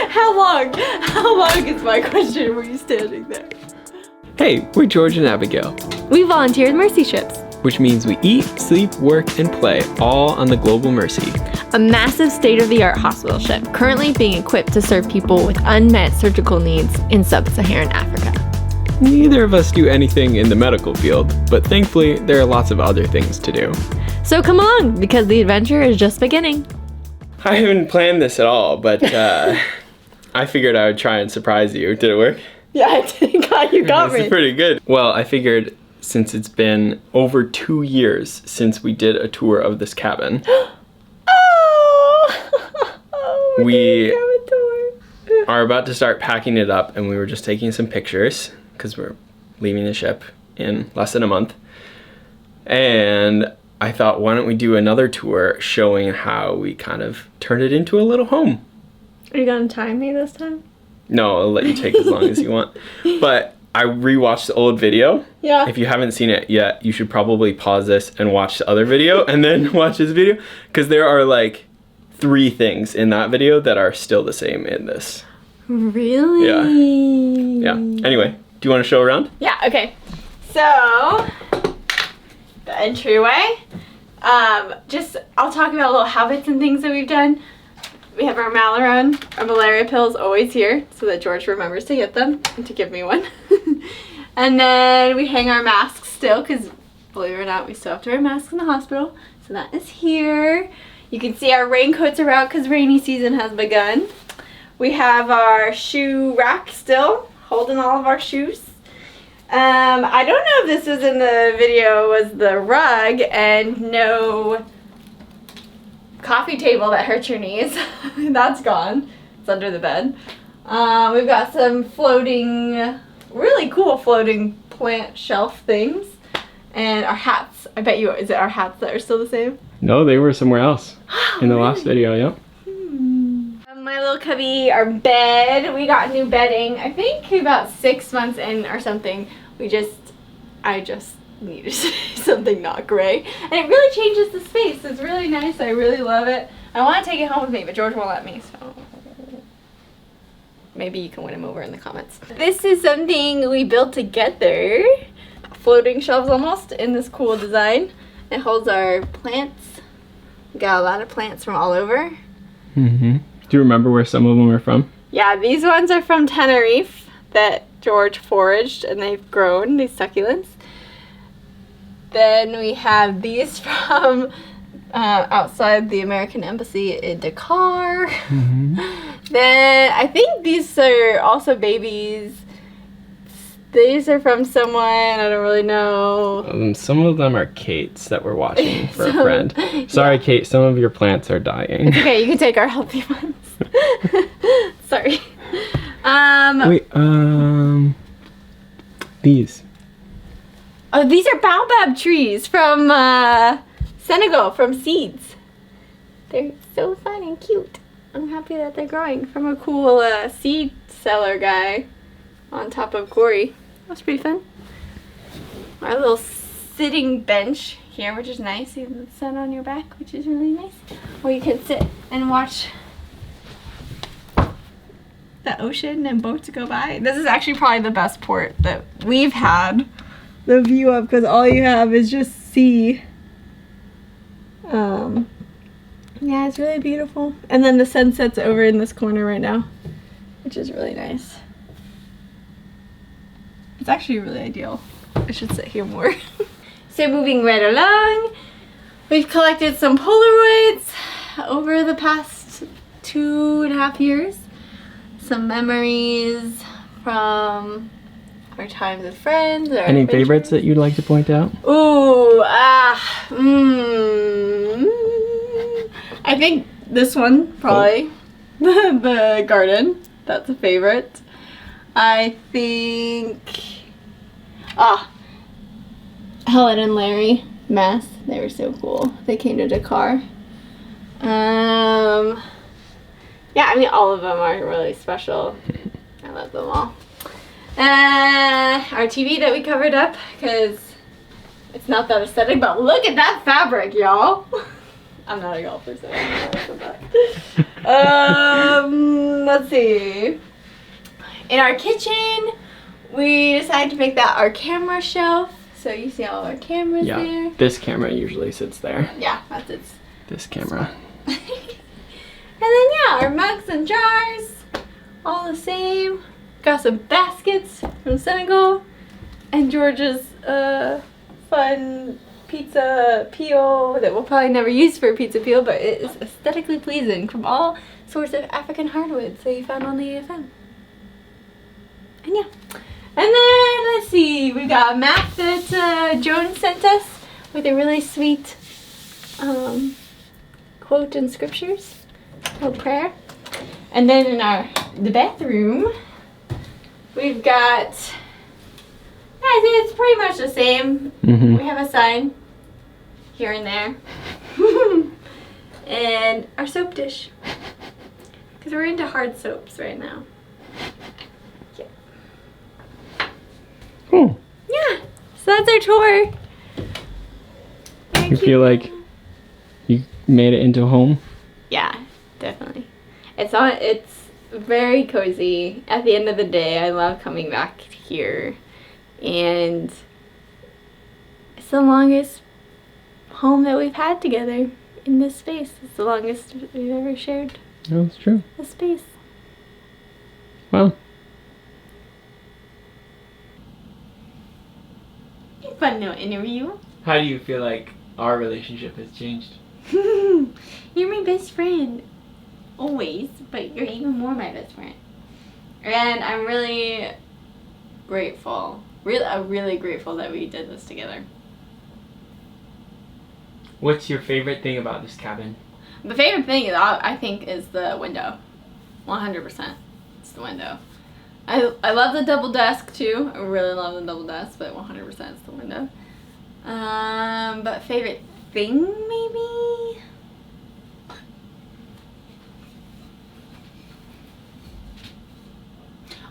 How long is my question? Were you standing there? Hey, we're George and Abigail, We volunteer with Mercy Ships, which means we eat, sleep, work, and play all on the Global Mercy. a massive state-of-the-art hospital ship currently being equipped to serve people with unmet surgical needs in sub-Saharan Africa. Neither of us do anything in the medical field, but thankfully there are lots of other things to do. So come along, because the adventure is just beginning. I haven't planned this at all, but I figured I would try and surprise you. Did it work? Yeah, I think you got This is pretty good. Well, I figured since it's been over 2 years since we did a tour of this cabin, we are about to start packing it up, and we were just taking some pictures because we're leaving the ship in less than a month. And I thought, why don't we do another tour showing how we kind of turned it into a little home. Are you gonna time me this time? No, I'll let you take as long as you want. But I rewatched the old video. Yeah. If you haven't seen it yet, you should probably pause this and watch the other video and then watch this video, because there are like 3 things in that video that are still the same in this. Really? Yeah. Anyway, do you want to show around? Yeah, okay. So, the entryway. I'll talk about little habits and things that we've done. We have our Malaron, our malaria pills, always here, so that George remembers to get them and to give me one. And then we hang our masks still, because believe it or not, we still have to wear masks in the hospital. So that is here. You can see our raincoats are out because rainy season has begun. We have our shoe rack still, holding all of our shoes. I don't know if this was in the video, was the rug and no coffee table that hurts your knees. That's gone. It's under the bed. We've got some floating, really cool floating plant shelf things. And our hats. I bet you, is it our hats that are still the same? No, they were somewhere else in the last video, yep. My little cubby, our bed. We got new bedding. I think about 6 months in or something. I just needed something not gray. And it really changes the space. It's really nice. I really love it. I want to take it home with me, but George won't let me, so maybe you can win him over in the comments. This is something we built together. Floating shelves almost in this cool design. It holds our plants. We got a lot of plants from all over. Mm-hmm. Do you remember where some of them are from? Yeah, these ones are from Tenerife that George foraged, and they've grown, these succulents. Then we have these from outside the American Embassy in Dakar. Mm-hmm. Then I think these are also babies. These are from someone, I don't really know. Some of them are Kate's that we're watching for a friend. Sorry, yeah. Kate, some of your plants are dying. It's okay, you can take our healthy ones. Sorry. Wait, these. Oh, these are baobab trees from Senegal, from seeds. They're so fun and cute. I'm happy that they're growing from a cool seed seller guy on top of quarry. That's pretty fun. Our little sitting bench here, which is nice. You have the sun on your back, which is really nice. Or you can sit and watch the ocean and boats go by. This is actually probably the best port that we've had the view of, because all you have is just sea. Yeah, it's really beautiful. And then the sunset's over in this corner right now, which is really nice. It's actually really ideal. I should sit here more. So moving right along, we've collected some Polaroids over the past 2.5 years. Some memories from our times with friends. Or any favorites that you'd like to point out? Ooh, I think this one, probably. Oh. The garden. That's a favorite. I think... Helen and Larry, Mass. They were so cool. They came to Dakar. Yeah, I mean, all of them are really special. I love them all. Our TV that we covered up, because it's not that aesthetic, but look at that fabric, y'all. I'm not a golfer, so I don't know about that. Let's see. In our kitchen, we decided to make that our camera shelf. So you see all our cameras Yeah, there. this camera usually sits there. Yeah, that's it. This camera. And then yeah, our mugs and jars, all the same. Got some baskets from Senegal, and George's fun pizza peel that we'll probably never use for a pizza peel, but it is aesthetically pleasing from all sorts of African hardwoods that you found on the AFM. And yeah. And then, let's see, we got a map that Joan sent us with a really sweet quote and scriptures, a little prayer. And then in the bathroom, we've got, it's pretty much the same. Mm-hmm. We have a sign here and there. And our soap dish. Because we're into hard soaps right now. Cool. Yeah, so that's our tour. You feel like you made it into a home? Yeah, definitely. It's very cozy. At the end of the day, I love coming back here, and it's the longest home that we've had together in this space. It's the longest we've ever shared No, it's true. a space. Well, Fun little interview. how do you feel like our relationship has changed? You're my best friend. Always, but you're even more my best friend. And I'm really grateful. Really grateful that we did this together. What's your favorite thing about this cabin? The favorite thing I think is the window. 100%. It's the window. I love the double desk too. I really love the double desk, but 100% is the window. But favorite thing maybe?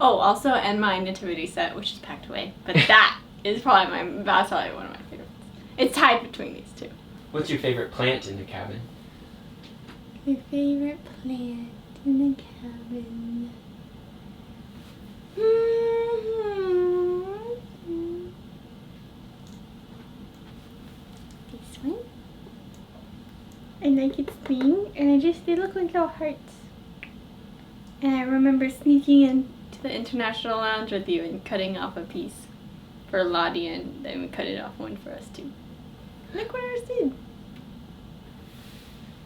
Oh, also, and my nativity set, which is packed away. But that's probably one of my favorites. It's tied between these two. What's your favorite plant in the cabin? My favorite plant in the cabin. This one. I like its thing, and they look like little hearts. And I remember sneaking into the International Lounge with you and cutting off a piece for Lottie, and then we cut it off one for us too. Look what I did.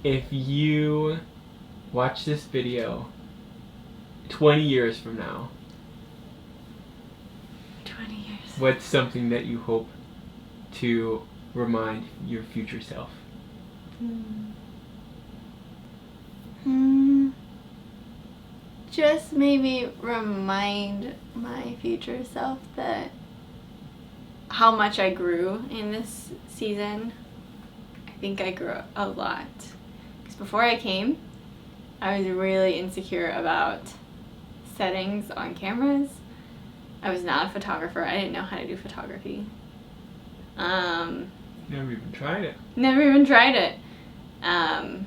If you watch this video 20 years from now, 20 years. what's something that you hope to remind your future self? Just maybe remind my future self that how much I grew in this season. I think I grew a lot. Because before I came, I was really insecure about settings on cameras. I was not a photographer. I didn't know how to do photography. Never even tried it. Never even tried it. And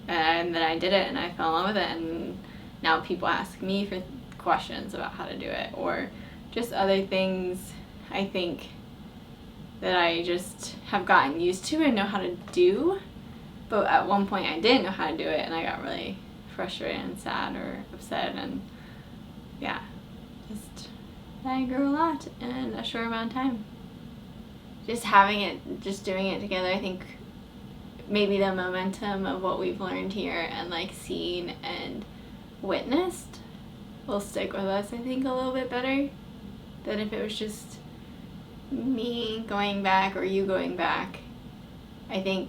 then I did it and I fell in love with it, and now people ask me for questions about how to do it, or just other things I think that I just have gotten used to and know how to do. But at one point I didn't know how to do it, and I got really frustrated and sad or upset, and yeah, just I grew a lot in a short amount of time. Just doing it together, I think maybe the momentum of what we've learned here and like seen and witnessed will stick with us, I think, a little bit better than if it was just me going back or you going back. I think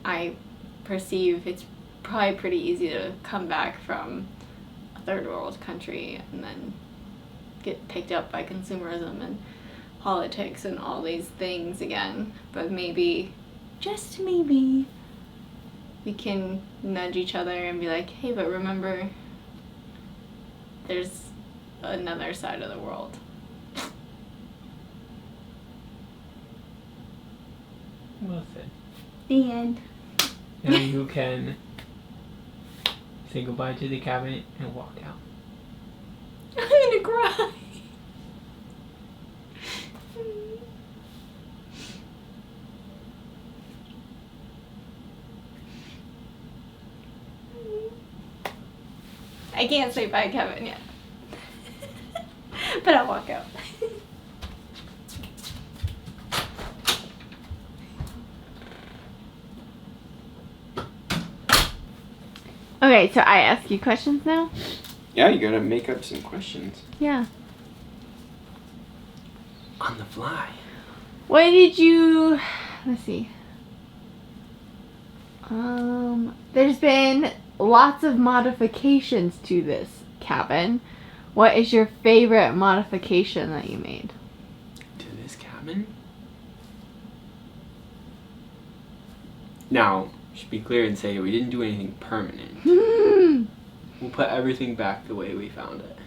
I perceive it's probably pretty easy to come back from a third world country and then get picked up by consumerism and politics and all these things again. But maybe, just maybe, we can nudge each other and be like, hey, but remember, there's another side of the world. Well said. The end. Now you can say goodbye to the cabinet, and walk out. I'm gonna cry. I can't say bye, Kevin, yet. But I'll walk out. Okay, so I ask you questions now? Yeah, you gotta make up some questions. Yeah. On the fly. What did you... Let's see. There's been lots of modifications to this cabin. What is your favorite modification that you made? To this cabin? Now, should be clear and say we didn't do anything permanent. We'll put everything back the way we found it.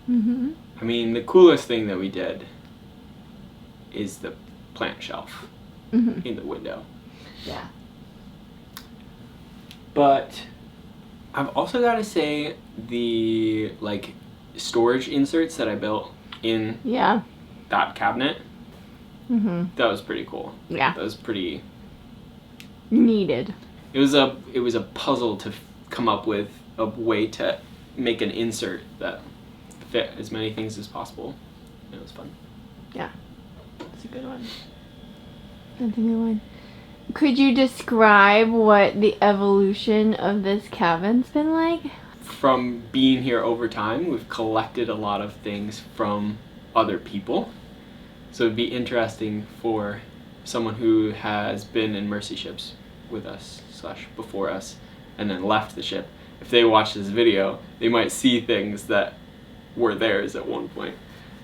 Mm-hmm. I mean, the coolest thing that we did is the plant shelf in the window. Yeah. But I've also got to say the like storage inserts that I built in that cabinet. That was pretty cool. Yeah. That was pretty needed. It was a puzzle to come up with a way to make an insert that fit as many things as possible. It was fun. Yeah. That's a good one. That's a good one. Could you describe what the evolution of this cabin's been like? From being here over time, we've collected a lot of things from other people. So it'd be interesting for someone who has been in Mercy ships with us / before us and then left the ship. If they watch this video, they might see things that were theirs at one point.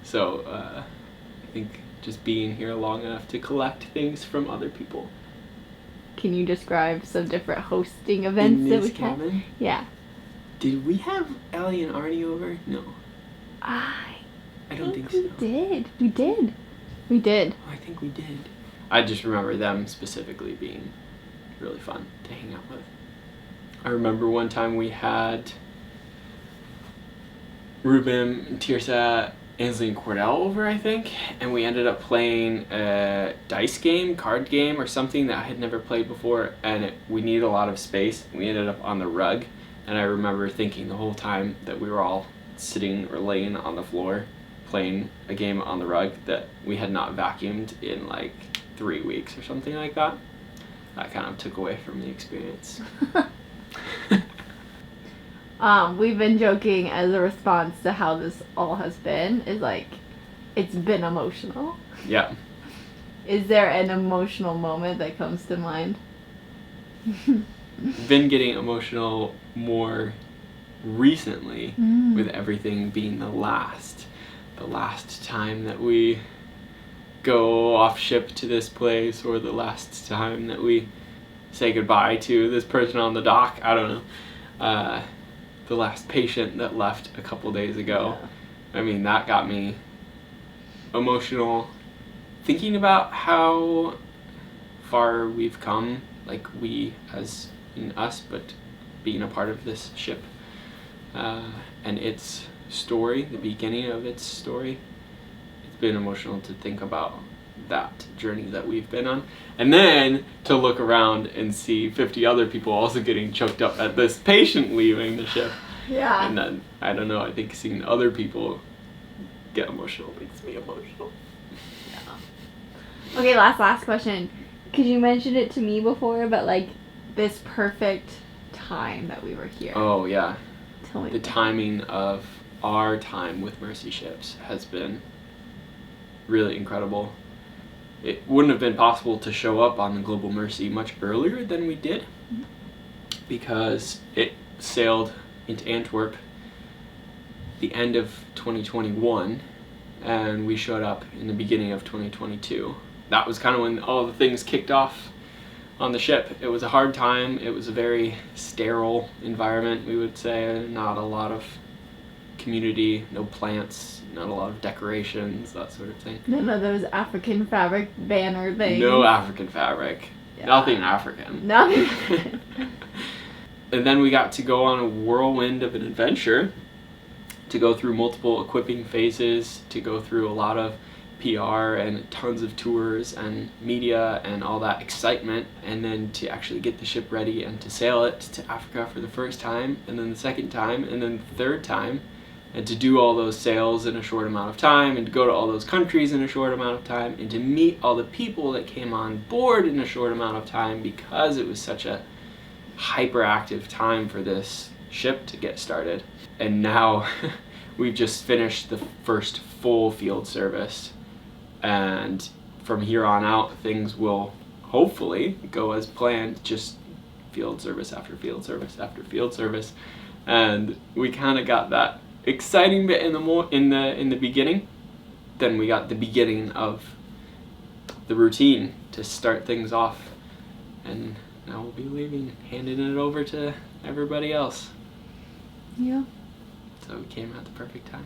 So I think just being here long enough to collect things from other people. Can you describe some different hosting events that we had? Yeah. Did we have Ellie and Arnie over? No. I don't think so. We did. Oh, I think we did. I just remember them specifically being really fun to hang out with. I remember one time we had Ruben, Tirsa, Ainsley, and Cordell over, I think, and we ended up playing a dice game, card game, or something that I had never played before, and we needed a lot of space. We ended up on the rug, and I remember thinking the whole time that we were all sitting or laying on the floor playing a game on the rug that we had not vacuumed in like 3 weeks or something like that. That kind of took away from the experience. We've been joking as a response to how this all has been, is like, it's been emotional. Yeah. Is there an emotional moment that comes to mind? Been getting emotional more recently with everything being the last time that we go off ship to this place, or the last time that we say goodbye to this person on the dock. I don't know. The last patient that left a couple days ago. Yeah. I mean, that got me emotional thinking about how far we've come, like we as in us, but being a part of this ship and its story, the beginning of its story. It's been emotional to think about that journey that we've been on, and then to look around and see 50 other people also getting choked up at this patient leaving the ship. Yeah. And then, I don't know, I think seeing other people get emotional makes me emotional. Yeah. Okay, last question. Because you mentioned it to me before, but like this perfect time that we were here. Oh, yeah. Tell me. The timing of our time with Mercy ships has been really incredible. It wouldn't have been possible to show up on the Global Mercy much earlier than we did, because it sailed into Antwerp the end of 2021 and we showed up in the beginning of 2022. That was kind of when all the things kicked off on the ship. It was a hard time. It was a very sterile environment, we would say. Not a lot of community, no plants, not a lot of decorations, that sort of thing. None of those African fabric banner things. No African fabric. Yeah. Nothing African. Nothing. And then we got to go on a whirlwind of an adventure, to go through multiple equipping phases, to go through a lot of PR and tons of tours and media and all that excitement, and then to actually get the ship ready and to sail it to Africa for the first time, and then the second time, and then the third time, and to do all those sails in a short amount of time, and to go to all those countries in a short amount of time, and to meet all the people that came on board in a short amount of time, because it was such a hyperactive time for this ship to get started. And now we've just finished the first full field service, and from here on out things will hopefully go as planned, just field service after field service after field service. And we kind of got that exciting bit in the beginning, then we got the beginning of the routine to start things off, and now we'll be leaving, handing it over to everybody else. Yeah. So we came at the perfect time.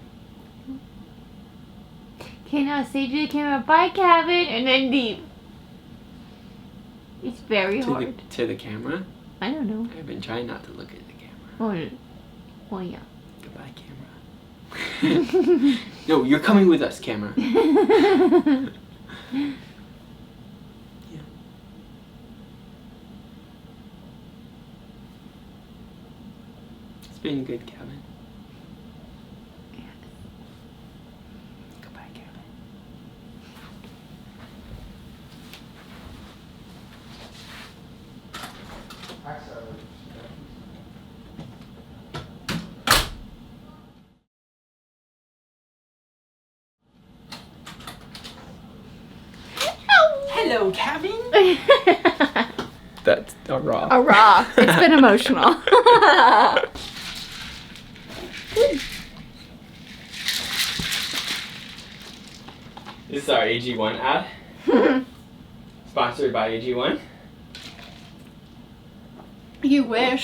Okay, now say to the camera, bye, Kevin, and then leave. It's very hard. To the camera? I don't know. I've been trying not to look at the camera. Oh yeah. Goodbye, camera. No, you're coming with us, camera. Yeah. It's been good, Kevin. Goodbye, Kevin. Hello, Kevin. That's a raw. A raw. It's been emotional. This is our AG1 ad. Sponsored by AG1. You wish.